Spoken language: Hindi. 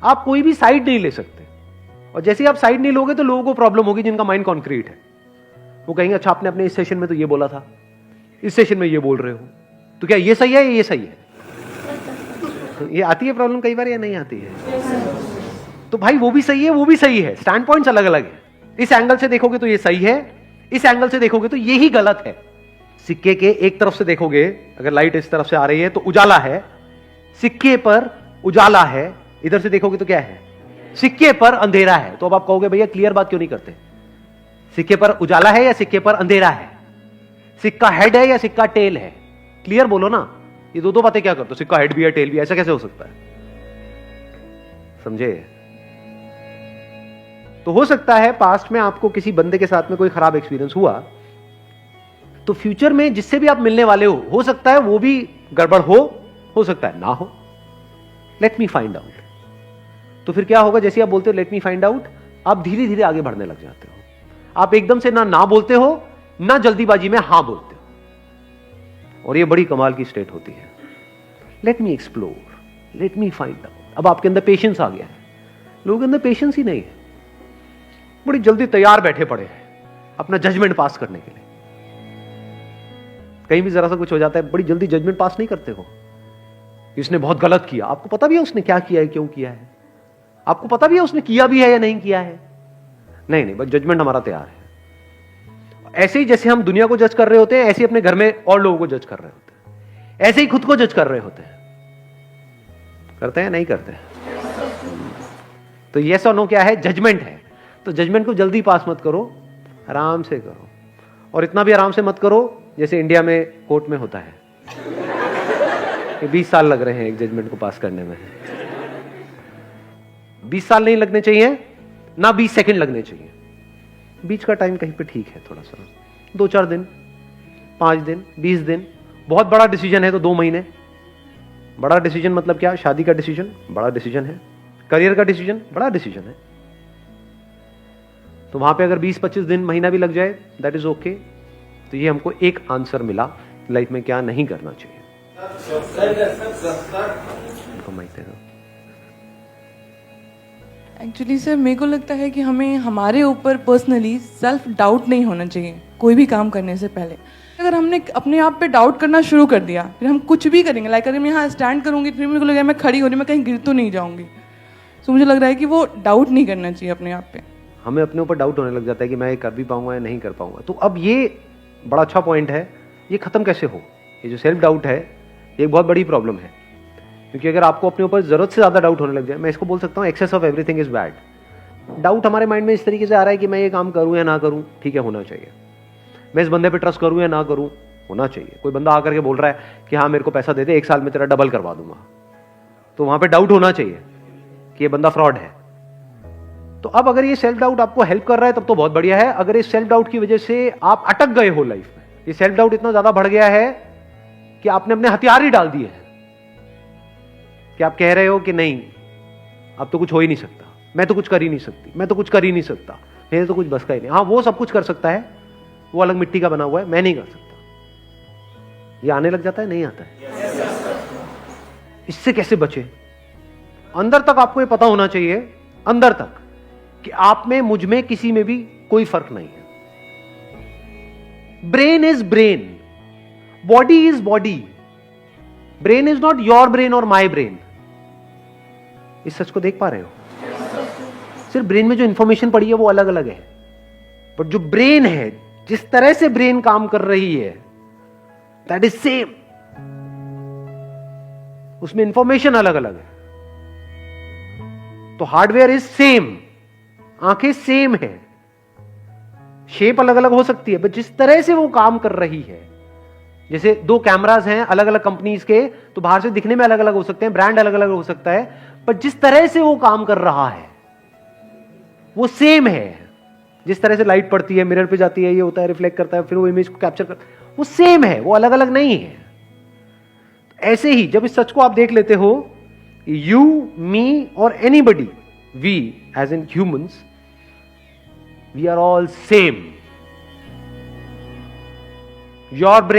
आप कोई भी साइड नहीं ले सकते, और जैसे ही आप साइड नहीं लोगे तो लोगों को प्रॉब्लम होगी जिनका माइंड कॉन्क्रीट है। वो कहेंगे अच्छा आपने अपने इस सेशन में तो ये बोला था, इस सेशन में ये बोल रहे हो, तो क्या ये सही है या ये सही है? ये आती है प्रॉब्लम कई बार या नहीं आती है? तो भाई वो भी सही है, वो भी सही है, स्टैंड पॉइंट्स अलग अलग है। इस एंगल से देखोगे तो ये सही है, इस एंगल से देखोगे तो यही गलत है। सिक्के के एक तरफ से देखोगे, अगर लाइट इस तरफ से आ रही है तो उजाला है, सिक्के पर उजाला है, इधर से देखोगे तो क्या है? सिक्के पर अंधेरा है। तो अब आप कहोगे भैया क्लियर बात क्यों नहीं करते? सिक्के पर उजाला है या सिक्के पर अंधेरा है? सिक्का हेड है या सिक्का टेल है? क्लियर बोलो ना। ये दो बातें क्या करते हो? सिक्का हेड भी है टेल भी, ऐसा कैसे हो सकता है? समझे? तो हो सकता है पास्ट में आपको किसी बंदे के साथ में कोई खराब एक्सपीरियंस हुआ, तो फ्यूचर में जिससे भी आप मिलने वाले हो सकता है वो भी गड़बड़ हो सकता है ना हो। Let me find out. तो फिर क्या होगा? जैसे आप बोलते हो लेट मी फाइंड आउट, आप धीरे धीरे आगे बढ़ने लग जाते हो। आप एकदम से ना बोलते हो, ना जल्दीबाजी में हां बोलते हो, और ये बड़ी कमाल की स्टेट होती है। Let me explore, let me find out. अब आपके अंदर पेशेंस आ गया है। लोगों के अंदर पेशेंस ही नहीं है, बड़ी जल्दी तैयार बैठे पड़े हैं अपना जजमेंट पास करने के लिए। कहीं भी जरा सा कुछ हो जाता है, बड़ी जल्दी जजमेंट पास नहीं करते हो। इसने बहुत गलत किया, आपको पता भी है उसने क्या किया है, क्यों किया है, आपको पता भी है उसने किया भी है या नहीं किया है। नहीं, बस जजमेंट हमारा तैयार है। ऐसे ही जैसे हम दुनिया को जज कर रहे होते हैं, ऐसे ही अपने घर में और लोगों को जज कर रहे होते हैं, ऐसे ही खुद को जज कर रहे होते हैं। करते हैं नहीं करते? तो यस और नो क्या है? जजमेंट है। तो जजमेंट को जल्दी पास मत करो, आराम से करो, और इतना भी आराम से मत करो जैसे इंडिया में कोर्ट में होता है कि 20 साल लग रहे हैं एक जजमेंट को पास करने में। 20 साल नहीं लगने चाहिए, ना 20 सेकंड लगने चाहिए। बीच का टाइम कहीं पे ठीक है, थोड़ा सा 2-4 दिन, 5 दिन, 20 दिन। बहुत बड़ा डिसीजन है तो 2 महीने। बड़ा डिसीजन मतलब क्या? शादी का डिसीजन बड़ा डिसीजन है, करियर का डिसीजन बड़ा डिसीजन है। तो वहां पे अगर 20-25 दिन, महीना भी लग जाए, दैट इज ओके। तो ये हमको एक आंसर मिला लाइफ में क्या नहीं करना चाहिए। एक्चुअली सर मेरे को लगता है कि हमें हमारे ऊपर पर्सनली सेल्फ डाउट नहीं होना चाहिए कोई भी काम करने से पहले। अगर हमने अपने आप पे डाउट करना शुरू कर दिया, फिर हम कुछ भी करेंगे, लाइक अगर मैं यहाँ स्टैंड करूँगी फिर मेरे को लगेगा मैं खड़ी हो रही, मैं कहीं गिर तो नहीं जाऊँगी। तो मुझे लग रहा है कि वो डाउट नहीं करना चाहिए अपने आप पे। हमें अपने ऊपर डाउट होने लग जाता है कि मैं ये कर भी पाऊंगा या नहीं कर पाऊंगा। तो अब ये बड़ा अच्छा पॉइंट है, ये खत्म कैसे हो? ये जो सेल्फ डाउट है ये एक बहुत बड़ी प्रॉब्लम है, क्योंकि अगर आपको अपने ऊपर जरूरत से ज्यादा डाउट होने लग जाए, मैं इसको बोल सकता हूँ excess of everything is bad. Doubt हमारे माइंड में इस तरीके से आ रहा है कि मैं ये काम करूँ या ना करूँ, ठीक है होना चाहिए। मैं इस बंदे पे ट्रस्ट करूँ या ना करूँ, होना चाहिए। कोई बंदा आकर के बोल रहा है कि हाँ मेरे को पैसा दे दे, 1 साल में तेरा डबल करवा दूंगा, तो वहां पे डाउट होना चाहिए कि ये बंदा फ्रॉड है। तो अब अगर ये सेल्फ डाउट आपको हेल्प कर रहा है तब तो बहुत बढ़िया है। अगर इस सेल्फ डाउट की वजह से आप अटक गए हो लाइफ में, ये सेल्फ डाउट इतना ज्यादा बढ़ गया है कि आपने अपने हथियार ही डाल दिए हैं, कि आप कह रहे हो कि नहीं अब तो कुछ हो ही नहीं सकता, मैं तो कुछ कर ही नहीं सकती, मैं तो कुछ कर ही नहीं सकता, मेरे तो कुछ बस का ही नहीं। हाँ वो सब कुछ कर सकता है, वो अलग मिट्टी का बना हुआ है, मैं नहीं कर सकता। ये आने लग जाता है, नहीं आता है। इससे कैसे बचे? अंदर तक आपको ये पता होना चाहिए, अंदर तक, कि आप में, मुझ में, किसी में भी कोई फर्क नहीं है। Brain is brain, body is body. Brain is not your brain और माई ब्रेन। इस सच को देख पा रहे हो? सिर्फ ब्रेन में जो इंफॉर्मेशन पड़ी है वो अलग अलग है, बट जो ब्रेन है, जिस तरह से ब्रेन काम कर रही है, दैट इज सेम। उसमें इंफॉर्मेशन अलग अलग है। तो हार्डवेयर इज सेम, आंखें सेम है, शेप अलग अलग हो सकती है, बट जिस तरह से वो काम कर रही है, जैसे 2 कैमरास हैं अलग अलग कंपनीज के, तो बाहर से दिखने में अलग अलग हो सकते हैं, ब्रांड अलग अलग हो सकता है, पर जिस तरह से वो काम कर रहा है वो सेम है। जिस तरह से लाइट पड़ती है, मिरर पे जाती है, ये होता है, रिफ्लेक्ट करता है, फिर वो इमेज को कैप्चर करता है, वो सेम है, वो अलग अलग नहीं है। ऐसे ही जब इस सच को आप देख लेते हो, यू, मी और anybody, we as in humans, we are all same. Your brain